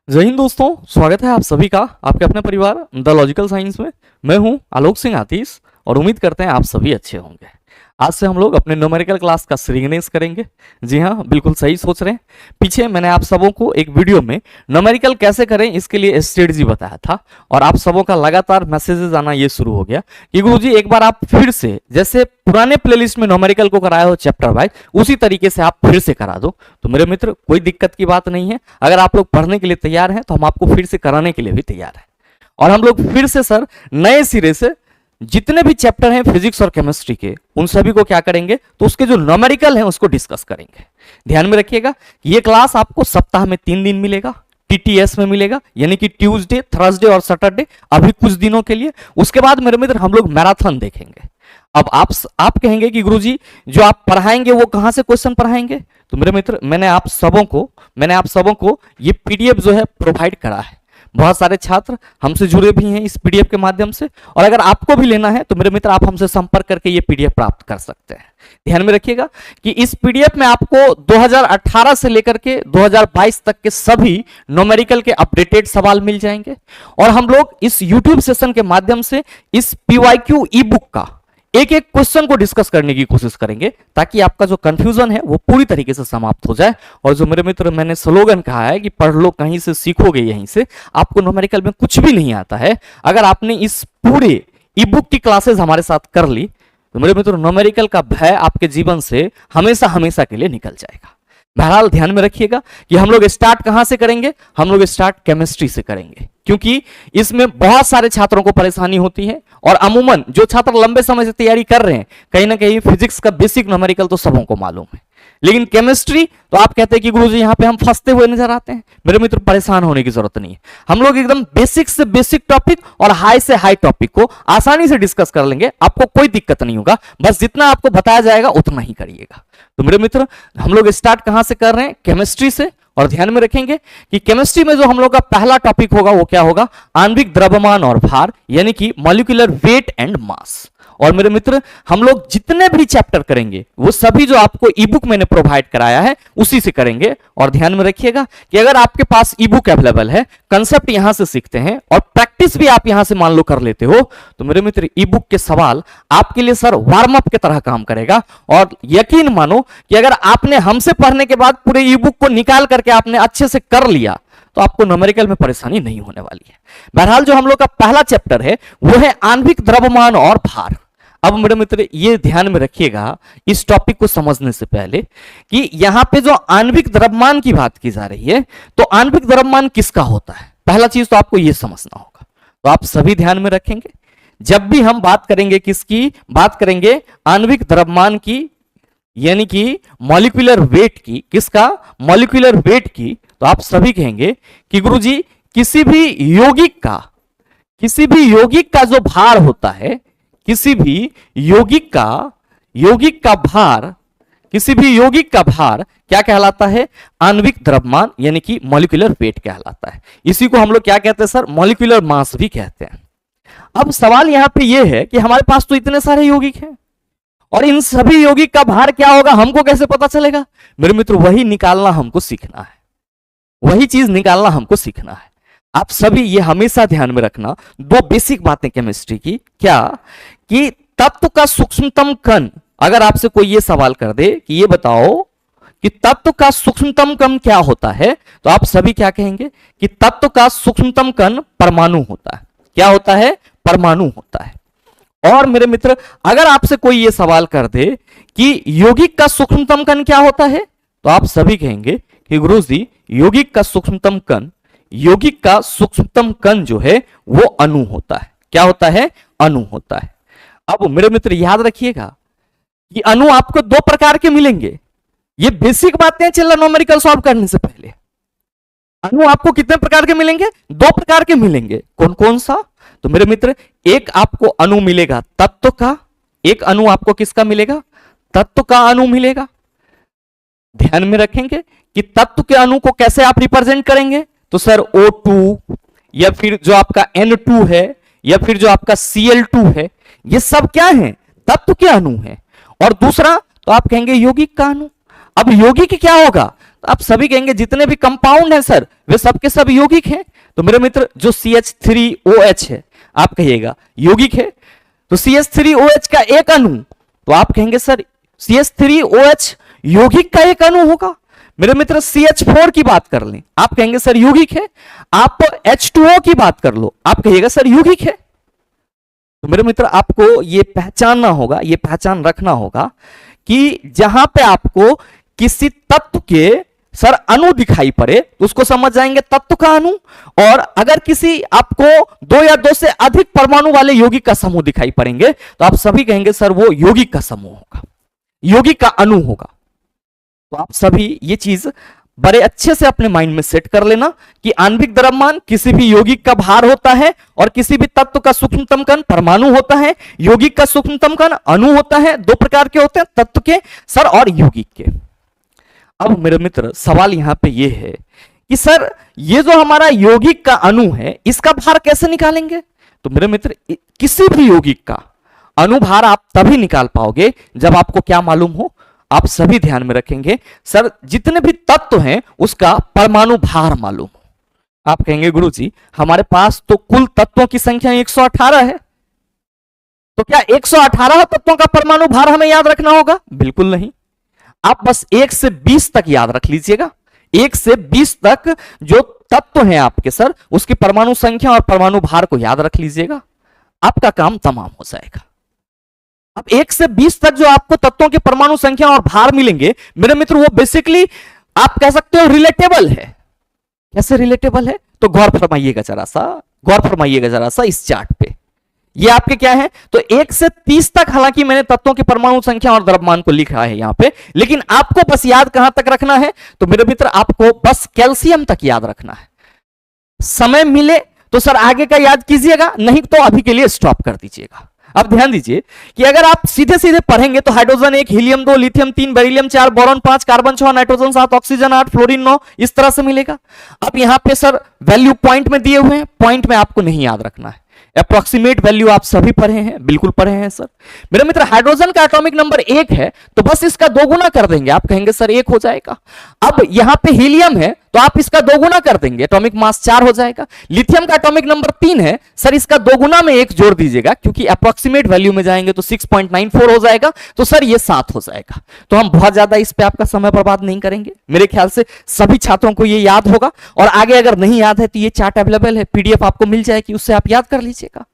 जय हिंद दोस्तों, स्वागत है आप सभी का आपके अपने परिवार द लॉजिकल साइंस में। मैं हूं आलोक सिंह आतीश और उम्मीद करते हैं आप सभी अच्छे होंगे। आज से हम लोग अपने न्यूमेरिकल क्लास का श्रीगणेश करेंगे। जी हाँ, बिल्कुल सही सोच रहे हैं। पीछे मैंने आप सबों को एक वीडियो में न्यूमेरिकल कैसे करें इसके लिए स्ट्रेटजी बताया था और आप सबों का लगातार मैसेजेस आना ये शुरू हो गया कि गुरुजी एक बार आप फिर से जैसे पुराने प्लेलिस्ट में न्यूमेरिकल को कराया हो चैप्टर वाइज उसी तरीके से आप फिर से करा दो। तो मेरे मित्र, कोई दिक्कत की बात नहीं है। अगर आप लोग पढ़ने के लिए तैयार हैं तो हम आपको फिर से कराने के लिए भी तैयार हैं। और हम लोग फिर से सर नए सिरे से जितने भी चैप्टर हैं फिजिक्स और केमिस्ट्री के उन सभी को क्या करेंगे तो उसके जो न्यूमेरिकल हैं उसको डिस्कस करेंगे। ध्यान में रखिएगा कि ये क्लास आपको सप्ताह में 3 दिन मिलेगा, टीटीएस में मिलेगा, यानी कि ट्यूसडे, थर्सडे और सैटरडे, अभी कुछ दिनों के लिए। उसके बाद मेरे मित्र हम लोग मैराथन देखेंगे। अब आप कहेंगे कि गुरुजी जो आप पढ़ाएंगे वो कहां से क्वेश्चन पढ़ाएंगे? तो मेरे मित्र, मैंने आप सबों को ये पीडीएफ जो है प्रोवाइड करा है। बहुत सारे छात्र हमसे जुड़े भी हैं इस पीडीएफ के माध्यम से, और अगर आपको भी लेना है तो मेरे मित्र आप हमसे संपर्क करके ये पीडीएफ प्राप्त कर सकते हैं। ध्यान में रखिएगा कि इस पीडीएफ में आपको 2018 से लेकर के 2022 तक के सभी न्यूमेरिकल के अपडेटेड सवाल मिल जाएंगे। और हम लोग इस यूट्यूब सेशन के माध्यम से इस पीवाईक्यू ई बुक का एक एक क्वेश्चन को डिस्कस करने की कोशिश करेंगे ताकि आपका जो कंफ्यूजन है वो पूरी तरीके से समाप्त हो जाए। और जो मेरे मित्र मैंने स्लोगन कहा है कि पढ़ लो कहीं से सीखोगे यहीं से, आपको न्यूमेरिकल में कुछ भी नहीं आता है। अगर आपने इस पूरे ई बुक की क्लासेस हमारे साथ कर ली तो मेरे मित्र न्यूमेरिकल का भय आपके जीवन से हमेशा हमेशा के लिए निकल जाएगा। बहरहाल ध्यान में रखिएगा कि हम लोग स्टार्ट कहां से करेंगे? हम लोग स्टार्ट केमिस्ट्री से करेंगे, क्योंकि इसमें बहुत सारे छात्रों को परेशानी होती है। और अमूमन जो छात्र लंबे समय से तैयारी कर रहे हैं, कहीं ना कहीं फिजिक्स का बेसिक न्यूमेरिकल तो सबों को मालूम है, लेकिन केमिस्ट्री तो आप कहते हैं कि गुरुजी यहां पे हम फंसते हुए नजर आते हैं। मेरे मित्र, परेशान होने की जरूरत नहीं है। हम लोग एकदम बेसिक से बेसिक टॉपिक और हाई से हाई टॉपिक को आसानी से डिस्कस कर लेंगे। आपको कोई दिक्कत नहीं होगा, बस जितना आपको बताया जाएगा उतना ही करिएगा। तो मेरे मित्र, हम लोग स्टार्ट कहां से कर रहे हैं? केमिस्ट्री से। और ध्यान में रखेंगे कि केमिस्ट्री में जो हम लोग का पहला टॉपिक होगा वो क्या होगा? आणविक द्रव्यमान और भार, यानी कि मॉलिक्यूलर वेट एंड मास। और मेरे मित्र, हम लोग जितने भी चैप्टर करेंगे वो सभी जो आपको ई बुक मैंने प्रोवाइड कराया है उसी से करेंगे। और ध्यान में रखिएगा कि अगर आपके पास ई बुक अवेलेबल है, कंसेप्ट यहां से सीखते हैं और प्रैक्टिस भी आप यहां से मान लो कर लेते हो, तो मेरे मित्र ई बुक के सवाल आपके लिए सर वार्म अप की तरह काम करेगा। और यकीन मानो कि अगर आपने हमसे पढ़ने के बाद पूरे ई बुक को निकाल करके आपने अच्छे से कर लिया तो आपको न्यूमेरिकल में परेशानी नहीं होने वाली है। बहरहाल जो हम लोग का पहला चैप्टर है वो है आणविक द्रव्यमान और भार। अब मेरे मित्र ये ध्यान में रखिएगा इस टॉपिक को समझने से पहले कि यहां पे जो आणविक द्रव्यमान की बात की जा रही है तो आणविक द्रव्यमान किसका होता है? पहला चीज तो आपको ये समझना होगा। तो आप सभी ध्यान में रखेंगे, जब भी हम बात करेंगे किसकी बात करेंगे? आणविक द्रव्यमान की, यानी कि मॉलिक्यूलर वेट की। किसका? मॉलिक्यूलर वेट की। तो आप सभी कहेंगे कि गुरुजी किसी भी यौगिक का जो भार होता है, किसी भी यौगिक का भार क्या कहलाता है? आणविक द्रव्यमान, यानी कि मॉलिक्यूलर वेट कहलाता है। इसी को हम लोग क्या कहते हैं सर? मॉलिक्यूलर मास भी कहते हैं। अब सवाल यहां पे ये है कि हमारे पास तो इतने सारे यौगिक हैं और इन सभी यौगिक का भार क्या होगा हमको कैसे पता चलेगा? मेरे मित्र, वही निकालना हमको सीखना है, वही चीज निकालना हमको सीखना है। आप सभी ये हमेशा ध्यान में रखना, दो बेसिक बातें केमिस्ट्री की। क्या? कि तत्व का सूक्ष्मतम कण, अगर आपसे कोई ये सवाल कर दे कि ये बताओ कि तत्व का सूक्ष्मतम कण क्या होता है, तो आप सभी क्या कहेंगे कि तत्व का सूक्ष्मतम कण परमाणु होता है। क्या होता है? परमाणु होता है। और मेरे मित्र, अगर आपसे कोई ये सवाल कर दे कि यौगिक का सूक्ष्मतम कण क्या होता है, तो आप सभी कहेंगे कि गुरुजी यौगिक का सूक्ष्मतम कण जो है वो अणु होता है। क्या होता है? अणु होता है। अब मेरे मित्र याद रखिएगा कि अणु आपको दो प्रकार के मिलेंगे। ये बेसिक बातें चल रहा न्यूमेरिकल सॉल्व करने से पहले। अणु आपको कितने प्रकार के मिलेंगे? दो प्रकार के मिलेंगे। कौन कौन सा? तो मेरे मित्र, एक आपको अणु मिलेगा तत्व का, एक अणु आपको किसका मिलेगा? तत्व का अणु मिलेगा। ध्यान में रखेंगे कि तत्व के अणु को कैसे आप रिप्रेजेंट करेंगे? तो सर O2 या फिर जो आपका N2 है या फिर जो आपका Cl2 है, ये सब क्या है? तत्व के अणु है। और दूसरा तो आप कहेंगे यौगिक का अणु। अब यौगिक क्या होगा? तो आप सभी कहेंगे जितने भी कंपाउंड हैं सर वे सब के सब यौगिक हैं। तो मेरे मित्र जो CH3OH है आप कहिएगा यौगिक है। तो CH3OH का एक अणु, तो आप कहेंगे सर CH3OH यौगिक का एक अणु होगा। मेरे मित्र CH4 की बात कर लें, आप कहेंगे सर यौगिक है। आप H2O की बात कर लो, आप कहिएगा सर यौगिक है। तो मेरे मित्र आपको ये पहचानना होगा, ये पहचान रखना होगा कि जहां पे आपको किसी तत्व के सर अणु दिखाई पड़े तो उसको समझ जाएंगे तत्व का अणु, और अगर किसी आपको दो या दो से अधिक परमाणु वाले यौगिक का समूह दिखाई पड़ेंगे तो आप सभी कहेंगे सर वो यौगिक का समूह होगा, यौगिक का अणु होगा। तो आप सभी ये चीज बड़े अच्छे से अपने माइंड में सेट कर लेना कि आणविक द्रव्यमान किसी भी यौगिक का भार होता है और किसी भी तत्व का सूक्ष्मतम कण परमाणु होता है, यौगिक का सूक्ष्मतम कण अणु होता है। दो प्रकार के होते हैं, तत्व के सर और यौगिक के। अब मेरे मित्र सवाल यहां पे ये है कि सर ये जो हमारा यौगिक का अणु है इसका भार कैसे निकालेंगे? तो मेरे मित्र किसी भी यौगिक का अणु भार आप तभी निकाल पाओगे जब आपको क्या मालूम हो, आप सभी ध्यान में रखेंगे सर जितने भी तत्व हैं उसका परमाणु भार मालूम हो। आप कहेंगे गुरुजी हमारे पास तो कुल तत्वों की संख्या 118 है, तो क्या 118 तत्वों का परमाणु भार हमें याद रखना होगा? बिल्कुल नहीं, आप बस 1 से 20 तक याद रख लीजिएगा। 1 से 20 तक जो तत्व हैं आपके सर उसकी परमाणु संख्या और परमाणु भार को याद रख लीजिएगा, आपका काम तमाम हो जाएगा। अब 1 से 20 तक जो आपको तत्वों की परमाणु संख्या और भार मिलेंगे मेरे मित्र वो बेसिकली आप कह सकते हो रिलेटेबल है। कैसे रिलेटेबल है? तो गौर फरमाइएगा जरा सा इस चार्ट पे। ये आपके क्या है? तो 1 से 30 तक हालांकि मैंने तत्वों की परमाणु संख्या और द्रव्यमान को लिखा है यहां पे, लेकिन आपको बस याद कहां तक रखना है? तो मेरे मित्र आपको बस कैल्शियम तक याद रखना है। समय मिले तो सर आगे का याद कीजिएगा, नहीं तो अभी के लिए स्टॉप कर दीजिएगा। अब ध्यान दीजिए कि अगर आप सीधे सीधे पढ़ेंगे तो hydrogen 1, helium 2, lithium 3, beryllium 4, boron 5, carbon 6, nitrogen 7, oxygen 8, fluorine 9 इस तरह से मिलेगा। अब यहां पे सर वैल्यू पॉइंट में दिए हुए हैं, पॉइंट में आपको नहीं याद रखना है। अप्रोक्सीमेट वैल्यू आप सभी पढ़े हैं, बिल्कुल पढ़े हैं सर। मेरे मित्र हाइड्रोजन का एटॉमिक नंबर 1 है तो बस इसका 2 गुना कर देंगे, आप कहेंगे सर 1 हो जाएगा। अब यहां पे हीलियम है तो आप इसका 2 गुना कर देंगे, एटॉमिक मास 4 हो जाएगा। लिथियम का एटॉमिक नंबर 3 है, सर इसका 2 गुना में 1 जोड़ दीजिएगा क्योंकि अप्रोक्सीमेट वैल्यू में जाएंगे तो 6.94 हो जाएगा, तो सर ये 7 हो जाएगा। तो हम बहुत ज्यादा इस पे आपका समय बर्बाद नहीं करेंगे, मेरे ख्याल से सभी छात्रों को ये याद होगा। और आगे अगर नहीं याद है तो ये चार्ट अवेलेबल है, पीडीएफ आपको मिल जाएगी, उससे आप याद कर लीजिएगा।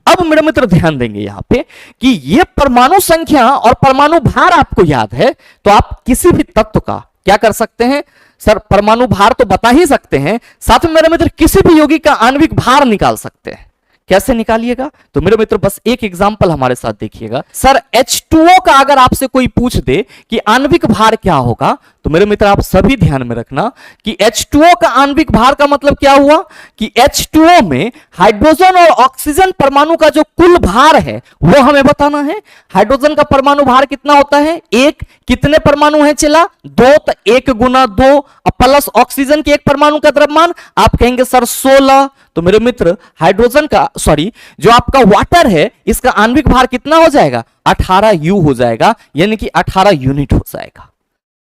अब मेरे मित्र ध्यान देंगे यहां पे कि ये परमाणु संख्या और परमाणु भार आपको याद है तो आप किसी भी तत्व का क्या कर सकते हैं सर? परमाणु भार तो बता ही सकते हैं, साथ में मेरे मित्र किसी भी यौगिक का आणविक भार निकाल सकते हैं। कैसे निकालिएगा? तो मेरे मित्र बस एक एग्जांपल हमारे साथ देखिएगा। सर H2O का अगर आपसे कोई पूछ दे कि आणविक भार क्या होगा तो मेरे मित्र आप सभी ध्यान में रखना कि H2O का आणविक भार का मतलब क्या हुआ कि H2O में हाइड्रोजन और ऑक्सीजन परमाणु का जो कुल भार है वो हमें बताना है। हाइड्रोजन का परमाणु भार कितना होता है? 1। कितने परमाणु है चला? 2, तो 1 गुना 2 प्लस ऑक्सीजन के 1 परमाणु का द्रव्यमान, आप कहेंगे सर 16। तो मेरे मित्र हाइड्रोजन का जो आपका वाटर है इसका आणविक भार कितना हो जाएगा? 18 U हो जाएगा, यानी कि 18 यूनिट हो जाएगा।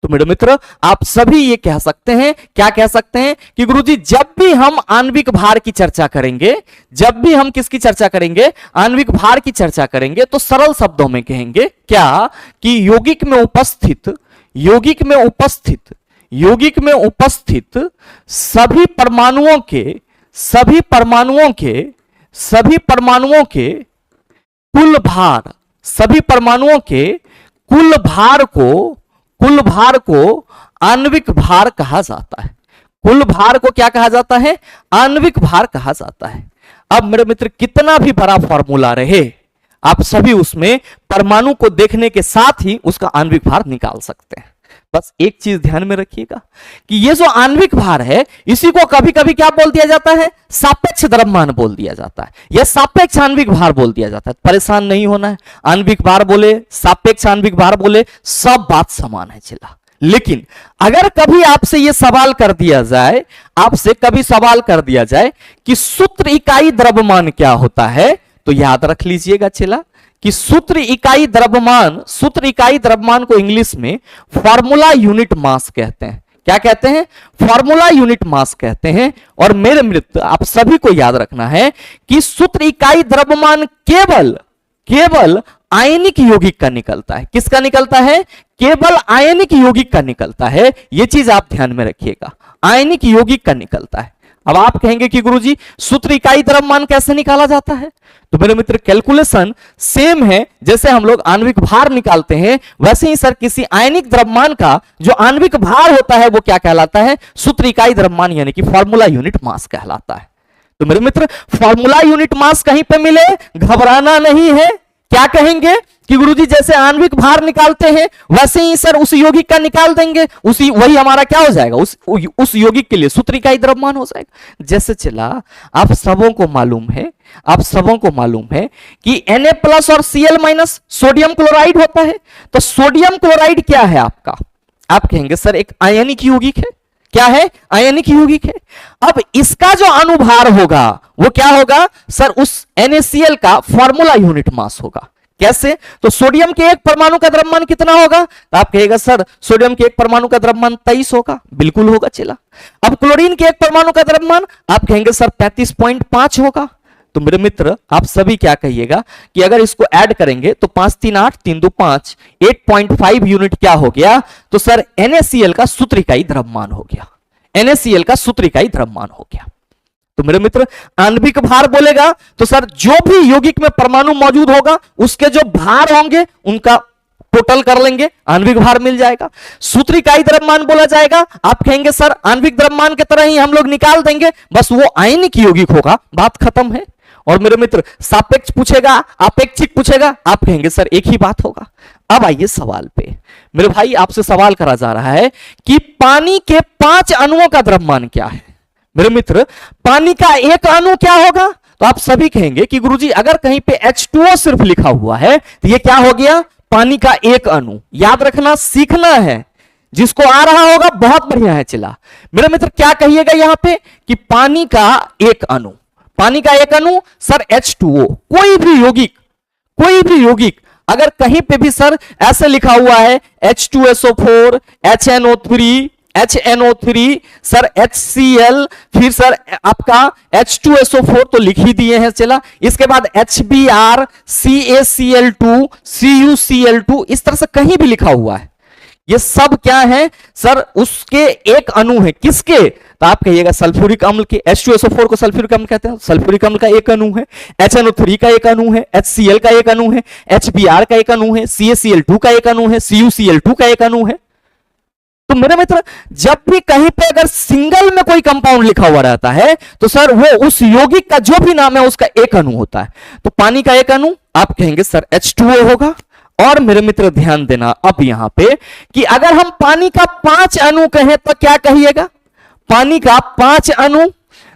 तो मेरे मित्र आप सभी ये कह सकते हैं, क्या कह सकते हैं कि गुरुजी जब भी हम आणविक भार की चर्चा करेंगे, जब भी हम किसकी चर्चा करेंगे? आणविक भार की चर्चा करेंगे तो सरल शब्दों में कहेंगे क्या कि यौगिक में उपस्थित सभी परमाणुओं के कुल भार को आणविक भार कहा जाता है। कुल भार को क्या कहा जाता है? आणविक भार कहा जाता है। अब मेरे मित्र कितना भी बड़ा फॉर्मूला रहे आप सभी उसमें परमाणु को देखने के साथ ही उसका आणविक भार निकाल सकते हैं। बस एक चीज ध्यान में रखिएगा कि ये जो आणविक भार है इसी को कभी कभी क्या बोल दिया जाता है? सापेक्ष द्रव्यमान बोल दिया जाता है, यह सापेक्ष आणविक भार बोल दिया जाता है। परेशान नहीं होना है, आणविक भार बोले, सापेक्ष आणविक भार बोले, सब बात समान है चला। लेकिन अगर कभी आपसे यह सवाल कर दिया जाए कि सूत्र इकाई द्रव्यमान क्या होता है तो याद रख लीजिएगा चला कि सूत्र इकाई द्रव्यमान को इंग्लिश में फॉर्मूला यूनिट मास कहते हैं। क्या कहते हैं? फॉर्मूला यूनिट मास कहते हैं। और मेरे मित्र आप सभी को याद रखना है कि सूत्र इकाई द्रव्यमान केवल आयनिक यौगिक का निकलता है। किसका निकलता है? केवल आयनिक यौगिक का निकलता है। यह चीज आप ध्यान में रखिएगा, आयनिक यौगिक का निकलता है। अब आप कहेंगे कि गुरुजी सूत्र इकाई द्रव्यमान कैसे निकाला जाता है? तो मेरे मित्र कैलकुलेशन सेम है, जैसे हम लोग आणविक भार निकालते हैं वैसे ही सर किसी आयनिक द्रव्यमान का जो आणविक भार होता है वो क्या कहलाता है? सूत्र इकाई द्रव्यमान यानी कि फॉर्मूला यूनिट मास कहलाता है। तो मेरे मित्र फॉर्मूला यूनिट मास कहीं पे मिले घबराना नहीं है। क्या कहेंगे कि गुरुजी जैसे आणविक भार निकालते हैं वैसे ही सर उस यौगिक का निकाल देंगे, वही हमारा क्या हो जाएगा? उस यौगिक के लिए सूत्र इकाई द्रव्यमान हो जाएगा। जैसे चला आप सबों को मालूम है कि Na+ और Cl- सोडियम क्लोराइड होता है। तो सोडियम क्लोराइड क्या है आपका? आप कहेंगे सर एक आयनिक यौगिक है। क्या है? आयनिक यौगिक है। अब इसका जो अनुभार होगा वो क्या होगा? सर उस NaCl का फॉर्मूला यूनिट मास होगा। कैसे? तो सोडियम के एक परमाणु का द्रव्यमान कितना होगा? तो आप कहेगा सर सोडियम के एक परमाणु का द्रव्यमान 23 होगा। बिल्कुल होगा चला। अब क्लोरीन के एक परमाणु का द्रव्यमान आप कहेंगे सर 35.5 होगा। तो मेरे मित्र आप सभी क्या कहिएगा कि अगर इसको ऐड करेंगे तो 5 3 8 3 2 5 8.5 यूनिट क्या हो गया? तो सर NaCl का सूत्र इकाई द्रव्यमान हो गया। NaCl का सूत्र इकाई द्रव्यमान हो गया। तो मेरे मित्र आणविक भार बोलेगा तो सर जो भी यौगिक में परमाणु मौजूद होगा उसके जो भार होंगे उनका टोटल कर लेंगे, आणविक भार मिल जाएगा। सूत्र इकाई द्रव्यमान बोला जाएगा, आप कहेंगे सर आणविक द्रव्यमान की तरह ही हम लोग निकाल देंगे, बस वो आयनिक यौगिक होगा, बात खत्म है। और मेरे मित्र सापेक्ष पूछेगा, अपेक्षिक पूछेगा, आप कहेंगे सर एक ही बात होगा। अब आइए सवाल पे। मेरे भाई आपसे सवाल करा जा रहा है कि पानी के 5 अणुओं का द्रव्यमान क्या है? मेरे मित्र पानी का एक अणु क्या होगा? तो आप सभी कहेंगे कि गुरुजी अगर कहीं पे H2O सिर्फ लिखा हुआ है तो ये क्या हो गया? पानी का एक अणु। याद रखना, सीखना है, जिसको आ रहा होगा बहुत बढ़िया है। चला मेरे मित्र क्या कहिएगा यहां पे कि पानी का एक अणु, पानी का एक अणु सर H2O। कोई भी यौगिक अगर कहीं पे भी सर ऐसे लिखा हुआ है H2SO4 HNO3 सर HCl, फिर सर आपका H2SO4 तो लिख ही दिए हैं चला, इसके बाद HBr CaCl2 CuCl2 इस तरह से कहीं भी लिखा हुआ है, ये सब क्या है सर? उसके एक अणु है। किसके? तो आप कहिएगा सल्फ्यूरिक अम्ल के। H2SO4 को सल्फ्यूरिक अम्ल कहते हैं, सल्फ्यूरिक अम्ल का एक अणु है। HNO3 का एक अणु है, HCl का एक अणु है, HBr का एक अणु है, CaCl2 का एक अणु है, CuCl2 का एक अणु है। तो मेरे मित्र जब भी कहीं पे अगर सिंगल में कोई कंपाउंड लिखा हुआ रहता है तो सर वो उस यौगिक का जो भी नाम है उसका एक अणु होता है। तो पानी का एक अणु आप कहेंगे सर H2O होगा। और मेरे मित्र ध्यान देना अब यहां पे कि अगर हम पानी का 5 अणु कहें तो क्या कहिएगा? पानी का 5 अणु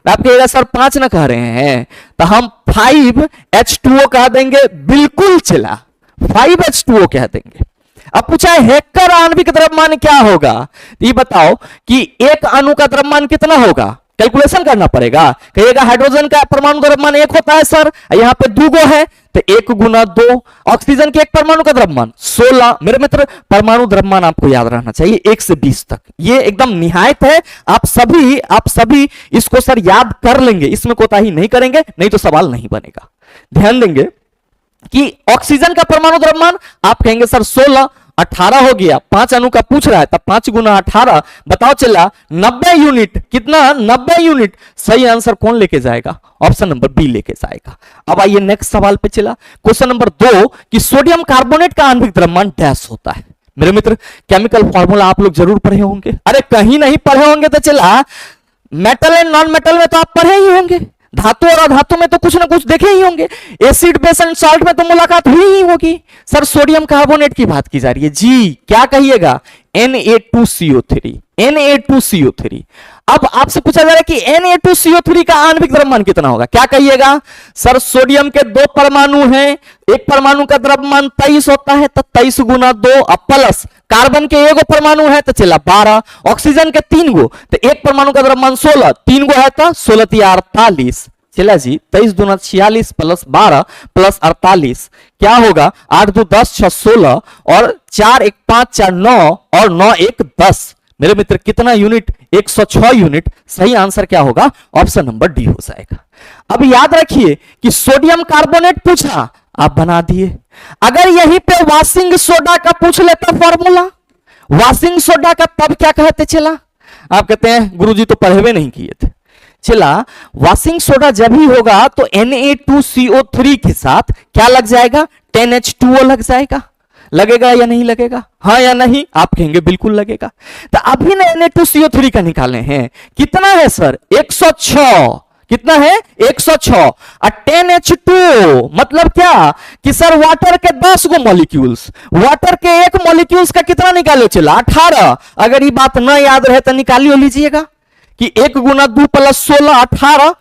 आप कहिएगा सर 5 ना कह रहे हैं तो हम 5H2O कह देंगे। बिल्कुल चला, 5H2O कह देंगे। अब पूछा है हेक्टर आणविक द्रव्यमान क्या होगा? ये बताओ कि एक अणु का द्रव्यमान कितना होगा? कैलकुलेशन करना पड़ेगा। कहिएगा हाइड्रोजन का परमाणु द्रव्यमान 1 होता है सर, यहां पे 2 गो है तो 1 गुना 2। ऑक्सीजन के एक परमाणु का द्रव्यमान 16। मेरे मित्र परमाणु द्रव्यमान आपको याद रहना चाहिए 1 से 20 तक, ये एकदम निहायत है। आप सभी इसको सर याद कर लेंगे, इसमें कोताही नहीं करेंगे, नहीं तो सवाल नहीं बनेगा। ध्यान देंगे कि ऑक्सीजन का परमाणु द्रव्यमान आप कहेंगे सर 16, 18 हो गया। 5 अणु का पूछ रहा है तब 5 गुना 18 बताओ चला 90 यूनिट। कितना? 90 यूनिट। सही आंसर कौन लेके जाएगा? ऑप्शन नंबर बी लेके जाएगा। अब आइए नेक्स्ट सवाल पे चला। क्वेश्चन नंबर 2 कि सोडियम कार्बोनेट का आणविक द्रव्यमान डैश होता है। मेरे मित्र केमिकल फॉर्मूला आप लोग जरूर पढ़े होंगे। अरे कहीं नहीं पढ़े होंगे तो चला मेटल एंड नॉन मेटल में तो आप पढ़े ही होंगे, धातु और अधातु में तो कुछ ना कुछ देखे ही होंगे, एसिड बेस एंड सॉल्ट में तो मुलाकात हुई ही होगी। सर सोडियम कार्बोनेट की बात की जा रही है जी, क्या कहिएगा? Na2CO3, Na2CO3। अब आपसे पूछा जा रहा है कि Na2CO3 का आणविक द्रव्यमान कितना होगा? क्या कहिएगा? सर सोडियम के 2 परमाणु हैं, एक परमाणु का द्रव्यमान 23 होता है तो 23 गुना 2 प्लस कार्बन के 1 परमाणु है तो चला 12, ऑक्सीजन के 3 गो तो एक परमाणु का द्रव्यमान 16, 3 गो है तो 16 48। चला जी 23 दूना 46 प्लस 12 प्लस 48 क्या होगा? 8 2 10 6 16 और 4 1 5 4 9 और 9 1 10। मेरे मित्र कितना यूनिट? 106 यूनिट। सही आंसर क्या होगा? ऑप्शन नंबर डी हो जाएगा। अब याद रखिए कि सोडियम कार्बोनेट पूछा, आप बना दिए। अगर यहीं पे वॉशिंग सोडा का पूछ लेता फॉर्मूला, वॉशिंग सोडा का, तब क्या कहते? चला आप कहते हैं गुरुजी तो पढ़े हुए नहीं किए थे। चला वॉशिंग सोडा जब ही होगा तो Na2CO3 के साथ क्या लग जाएगा? 10H2O लग जाएगा। लगेगा या नहीं लगेगा? हाँ या नहीं? आप कहेंगे बिल्कुल लगेगा। तो अभी ना Na2CO3 का निकाले हैं, कितना है सर? 106। कितना है? 106। और 10H2O मतलब क्या कि सर वाटर के 10 गो मॉलिक्यूल्स, वाटर के एक मॉलिक्यूल्स का कितना निकालो? चला 18। अगर ये बात ना याद रहे तो निकालियो लीजिएगा कि 1 गुना 2 प्लस 16 18,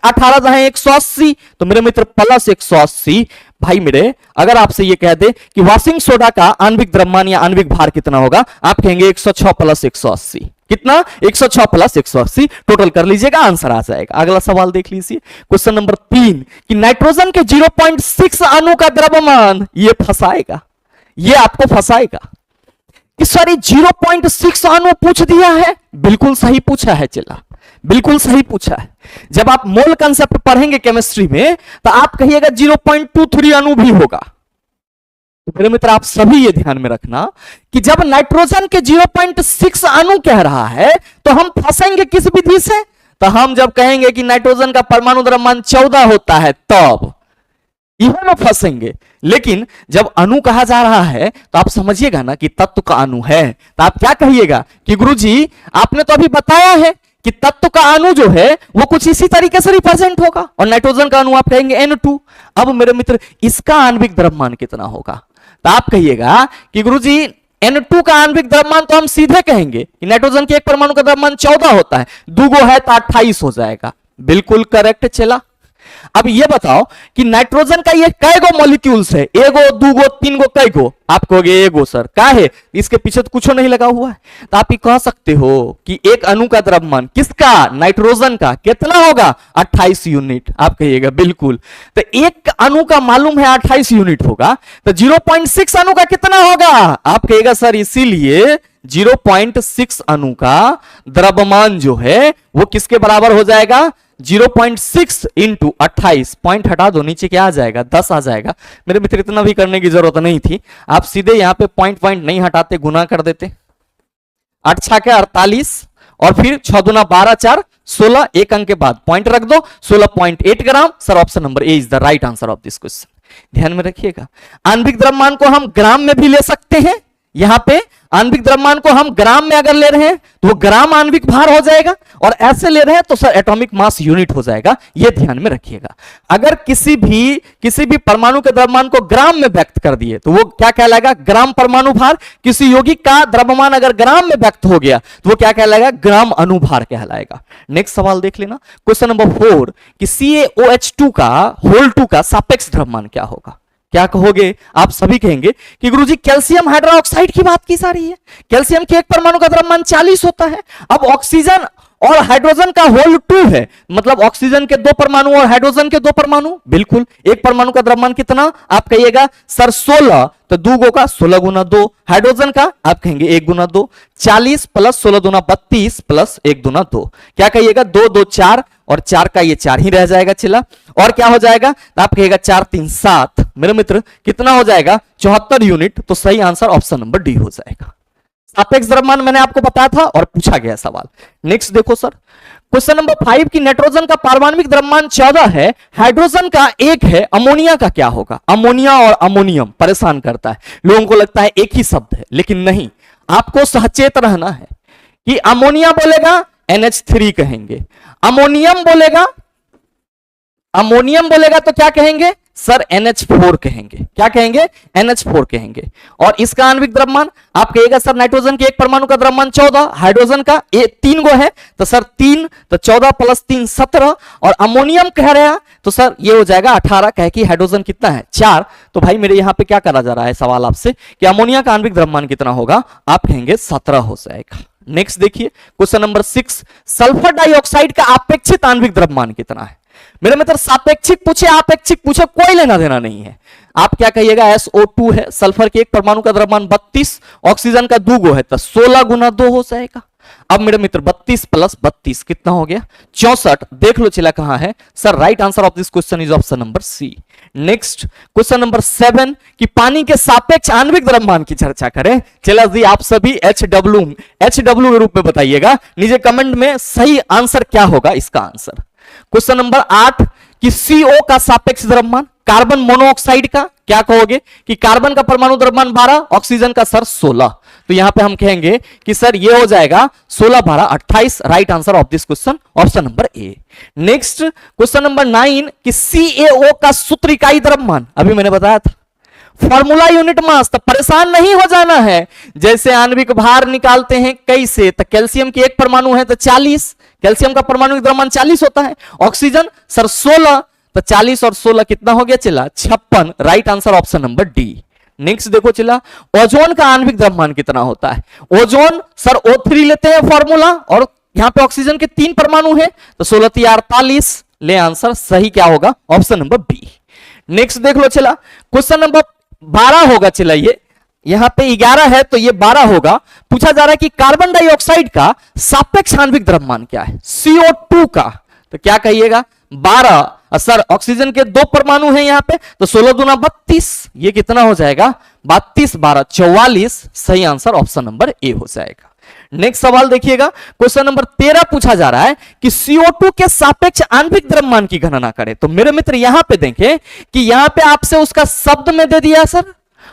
18 दहे 180, तो मेरे मित्र प्लस 180। भाई मेरे अगर आपसे ये कह दे कि वॉशिंग सोडा का आणविक द्रव्यमान या आणविक भार कितना होगा, आप कहेंगे 106 प्लस 180। कितना? 106 प्लस 180। टोटल कर लीजिएगा, आंसर आ जाएगा। अगला सवाल देख लीजिए, क्वेश्चन नंबर 3 कि नाइट्रोजन के 0.6 अणु का द्रव्यमान, ये फंसाएगा, ये आपको फंसाएगा कि सर 0.6 अणु पूछ दिया है। बिल्कुल सही पूछा है चला, बिल्कुल सही पूछा है। जब आप मोल कंसेप्ट पढ़ेंगे केमिस्ट्री में तो आप कहिएगा 0.23 अणु भी होगा। तो मेरे मित्र आप सभी ये ध्यान में रखना कि जब नाइट्रोजन के 0.6 अणु कह रहा है तो हम फंसेंगे किस विधि से? तो हम जब कहेंगे कि नाइट्रोजन का परमाणु द्रव्यमान 14 होता है तब यह में फंसेंगे। लेकिन जब अणु कहा जा रहा है तो आप समझिएगा ना कि तत्व का अणु है, तो आप क्या कहिएगा कि गुरुजी आपने तो अभी बताया है कि तत्व का अणु जो है वो कुछ इसी तरीके से रिप्रेजेंट होगा, और नाइट्रोजन का अणु आप कहेंगे N2। अब मेरे मित्र इसका आणविक द्रव्यमान कितना होगा? तो आप कहिएगा कि गुरुजी N2 का आणविक द्रव्यमान तो हम सीधे कहेंगे कि नाइट्रोजन के एक परमाणु का द्रव्यमान 14 होता है, 2 गो है तो 28 हो जाएगा। बिल्कुल करेक्ट चला। अब ये बताओ कि नाइट्रोजन का ये कै गो मॉलिक्यूल्स है? एगो, 2 गो, 3 गो, कै गो? आप कहोगे एगो सर, का है? इसके पीछे तो कुछ नहीं लगा हुआ है। तो आप ये कह सकते हो कि एक अणु का द्रव्यमान किसका? नाइट्रोजन का कितना होगा? 28 यूनिट। आप कहिएगा बिल्कुल। तो एक अणु का मालूम है 28 यूनिट होगा, तो 0.6 अणु का कितना होगा? आप कहिएगा सर इसीलिए 0.6 अणु का द्रव्यमान जो है वो किसके बराबर हो जाएगा? 0.6 इंटू 28। पॉइंट हटा दो, नीचे क्या आ जाएगा? 10 आ जाएगा। मेरे मित्र इतना भी करने की जरूरत नहीं थी, आप सीधे यहां पे पॉइंट नहीं हटाते, गुना कर देते। 8 छाके 48 और फिर 6 दूना 12 4 16, एक अंक के बाद पॉइंट रख दो, 16.8 ग्राम। Sir option number A is the right answer of this question. ध्यान में रखिएगा, आणविक द्रव्यमान को हम ग्राम में भी ले सकते हैं। यहां पे आणविक द्रव्यमान को हम ग्राम में अगर ले रहे हैं तो वो ग्राम आणविक भार हो जाएगा, और ऐसे ले रहे हैं तो सर एटॉमिक मास यूनिट हो जाएगा। ये ध्यान में रखिएगा। अगर किसी भी परमाणु के द्रव्यमान को ग्राम में व्यक्त कर दिए तो वो क्या कहलाएगा? ग्राम परमाणु भार। किसी यौगिक का द्रव्यमान अगर ग्राम में व्यक्त हो गया तो वो क्या कहलाएगा? ग्राम अणुभार कहलाएगा। नेक्स्ट सवाल देख लेना, क्वेश्चन नंबर 4 कि CaOH2 का होल 2 का सापेक्ष द्रव्यमान क्या होगा? क्या कहोगे? आप सभी कहेंगे कि गुरुजी कैल्शियम हाइड्रोक्साइड की बात की जा रही है। कैल्शियम के एक परमाणु का द्रव्यमान 40 होता है। अब ऑक्सीजन और हाइड्रोजन का होल 2 है, मतलब ऑक्सीजन के 2 परमाणु और हाइड्रोजन के 2 परमाणु। बिल्कुल, एक परमाणु का द्रव्यमान कितना? आप कहिएगा सर 16, तो 2 गो का 16 गुना 2। हाइड्रोजन का आप कहेंगे 1 गुना 2। 40 प्लस 16 दूना 32 प्लस 1 दूना 2। क्या कहिएगा? 2 2 4, और 4 का ये 4 ही रह जाएगा चिल्ला। और क्या हो जाएगा? तो आप कहिएगा 4 3 7। मेरे मित्र कितना हो जाएगा? 74 यूनिट। तो सही आंसर ऑप्शन नंबर डी हो जाएगा। सापेक्ष द्रव्यमान मैंने आपको बताया था और पूछा गया सवाल। नेक्स्ट देखो सर, क्वेश्चन नंबर 5 की नाइट्रोजन का पारमाणविक द्रव्यमान 14 है, हाइड्रोजन का 1 है, अमोनिया का क्या होगा? अमोनिया और अमोनियम परेशान करता है, लोगों को लगता है एक ही शब्द है, लेकिन नहीं। आपको सचेत रहना है कि अमोनिया बोलेगा NH3 कहेंगे, अमोनियम बोलेगा तो क्या कहेंगे? सर NH4 कहेंगे। क्या कहेंगे? NH4 कहेंगे। और इसका आणविक द्रव्यमान आप कहिएगा सर नाइट्रोजन के एक परमाणु का द्रव्यमान 14, हाइड्रोजन का 3 गो है तो सर 3, तो 14 प्लस 3 17, और अमोनियम कह रहे हैं तो सर ये हो जाएगा 18, कहे कि हाइड्रोजन कितना है? 4। तो भाई मेरे यहाँ पे क्या करा जा रहा है सवाल आपसे कि अमोनिया का आणविक द्रव्यमान कितना होगा? आप कहेंगे 17 हो जाएगा। नेक्स्ट देखिए क्वेश्चन नंबर 6, सल्फर डाइऑक्साइड का अपेक्षित आणविक द्रव्यमान कितना है? मेरे मित्र सापेक्षिक पूछे आपेक्षिक पूछे कोई लेना देना नहीं है। आप क्या कहिएगा, SO2 है, सल्फर के एक परमाणु का द्रव्यमान 32, ऑक्सीजन का 2 गो है तो 16 गुना 2 हो जाएगा। अब मेरे मित्र 32 प्लस 32 कितना हो गया, 64। देख लो चला कहां है sir, right answer of this question is option number C. Next question number 7 कि पानी के सापेक्ष आणविक द्रव्यमान की चर्चा करें। चला जी आप सभी HW के रूप में बताइएगा, नीचे कमेंट में सही आंसर क्या होगा इसका आंसर। क्वेश्चन नंबर 8 कि CO का सापेक्ष द्रव्यमान कार्बन मोनोऑक्साइड का क्या कहोगे कि कार्बन का परमाणु द्रव्यमान 12, ऑक्सीजन का सर 16, तो यहां पे हम कहेंगे कि सर ये हो जाएगा 16 12 28। Right answer of this question option number A. Next question number 9 कि CaO का सूत्र इकाई द्रव्यमान, अभी मैंने बताया था फॉर्मूला यूनिट मास, तो परेशान नहीं हो जाना है। जैसे आणविक भार निकालते हैं कैसे, तो कैल्शियम की एक परमाणु है तो 40, कैल्शियम का परमाणु द्रव्यमान 40 होता है, ऑक्सीजन सर 16, तो 40 और 16 कितना हो गया चला 56। Right answer option number D. Next देखो चला, ओजोन का आणविक द्रव्यमान कितना होता है। ओजोन सर O3 लेते हैं फॉर्मूला, और यहां पे ऑक्सीजन के 3 परमाणु है तो 16 48, ले आंसर सही क्या होगा ऑप्शन नंबर बी। नेक्स्ट देख लो चला, क्वेश्चन नंबर 12 होगा चला, ये यहां पे 11 है तो ये 12 होगा। पूछा जा रहा है कि कार्बन डाइऑक्साइड का सापेक्ष आणविक द्रव्यमान क्या है, CO2 का, तो क्या कहिएगा 12। सर ऑक्सीजन के 2 परमाणु हैं यहां पे तो 16 दूना 32, ये कितना हो जाएगा 32 12 44। सही आंसर ऑप्शन नंबर ए हो जाएगा। नेक्स्ट सवाल देखिएगा, क्वेश्चन नंबर 13 पूछा जा रहा है कि CO2 के सापेक्ष आणविक द्रव्यमान की गणना करें। तो मेरे मित्र यहां पे देखें कि यहां पे आपसे उसका शब्द में दे दिया सर,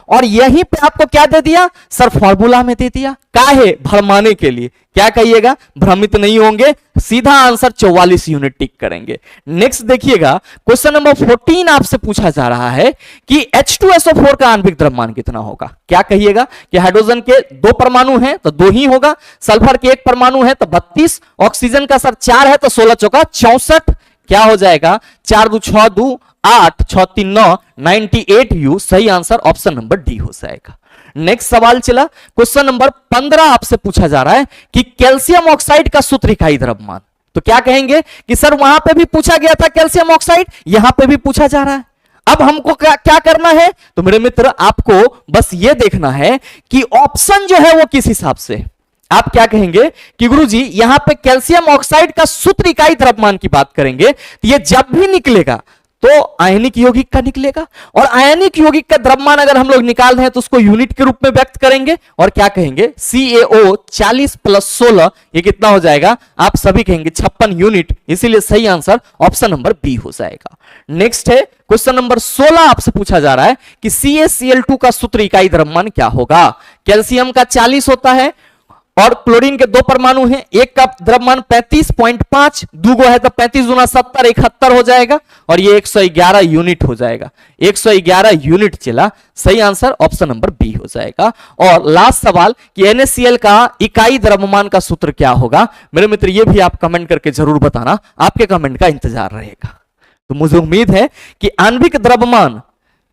और यहीं पे आपको क्या दे दिया सर, फॉर्मूला में दे दिया, काहे भरमाने के लिए। क्या कहिएगा, भ्रमित नहीं होंगे, सीधा आंसर 44 यूनिट टिक करेंगे। नेक्स्ट देखिएगा, क्वेश्चन नंबर 14 आपसे पूछा जा रहा है कि H2SO4 का आणविक द्रव्यमान कितना होगा। क्या कहिएगा कि हाइड्रोजन के 2 परमाणु हैं तो 2 ही होगा, सल्फर के 1 परमाणु है तो 32, ऑक्सीजन का सर 4 है तो 16 चौका 64, क्या हो जाएगा 4 2 6 2 8 6 3 9 98 यू। सही आंसर ऑप्शन नंबर डी हो जाएगा। नेक्स्ट सवाल चला, क्वेश्चन नंबर 15 आपसे पूछा जा रहा है कि कैल्शियम ऑक्साइड का सूत्र इकाई द्रव्यमान। तो क्या कहेंगे कि सर वहां पे भी पूछा गया था कैल्शियम ऑक्साइड, यहां पे भी पूछा जा रहा है। अब हमको क्या करना है, तो मेरे मित्र आपको बस ये देखना है कि ऑप्शन जो है वो किस हिसाब से। आप क्या कहेंगे कि गुरुजी यहां पे कैल्शियम ऑक्साइड का सूत्र इकाई द्रव्यमान की बात करेंगे तो ये जब भी निकलेगा तो आयनिक यौगिक का निकलेगा, और आयनिक यौगिक का द्रव्यमान अगर हम लोग निकाल रहे हैं तो उसको यूनिट के रूप में व्यक्त करेंगे, और क्या कहेंगे CaO 40 + 16 ये कितना हो जाएगा, आप सभी कहेंगे 56 यूनिट, इसीलिए सही आंसर ऑप्शन नंबर बी हो जाएगा। नेक्स्ट है क्वेश्चन नंबर 16 आपसे पूछा जा रहा है कि CaCl2 का सूत्र इकाई द्रव्यमान क्या होगा। कैल्शियम का 40 होता है, और क्लोरीन के 2 परमाणु हैं, एक का द्रव्यमान 35.5, 2 गो है तो 35 गुना 70 71 हो जाएगा, और ये 111 यूनिट हो जाएगा, 111 यूनिट चला। सही आंसर ऑप्शन नंबर बी हो जाएगा। और लास्ट सवाल कि NaCl का इकाई द्रव्यमान का सूत्र क्या होगा। मेरे मित्र ये भी आप कमेंट करके जरूर बताना, आपके कमेंट का इंतजार रहेगा। तो मुझे उम्मीद है कि आणविक द्रव्यमान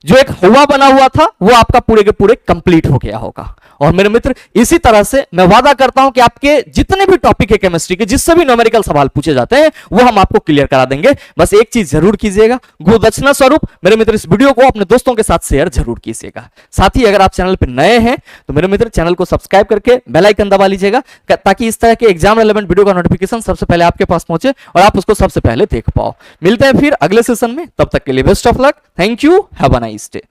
जो एक हुआ बना हुआ था वो आपका पूरे के पूरे कंप्लीट हो गया होगा। और मेरे मित्र इसी तरह से मैं वादा करता हूं कि आपके जितने भी टॉपिक है केमिस्ट्री के, जिससे भी न्यूमेरिकल सवाल पूछे जाते हैं वो हम आपको क्लियर करा देंगे। बस एक चीज जरूर कीजिएगा, गुरुदक्षिणा स्वरूप मेरे मित्र इस वीडियो को अपने दोस्तों के साथ शेयर जरूर कीजिएगा। साथ ही अगर आप चैनल पर नए हैं तो मेरे मित्र चैनल को सब्सक्राइब करके बेल आइकन दबा लीजिएगा, ताकि इस तरह के एग्जाम रिलेवेंट वीडियो का नोटिफिकेशन सबसे पहले आपके पास पहुंचे और आप उसको सबसे पहले देख पाओ। मिलते हैं फिर अगले सेशन में, तब तक के लिए best of luck, thank you, have a nice day.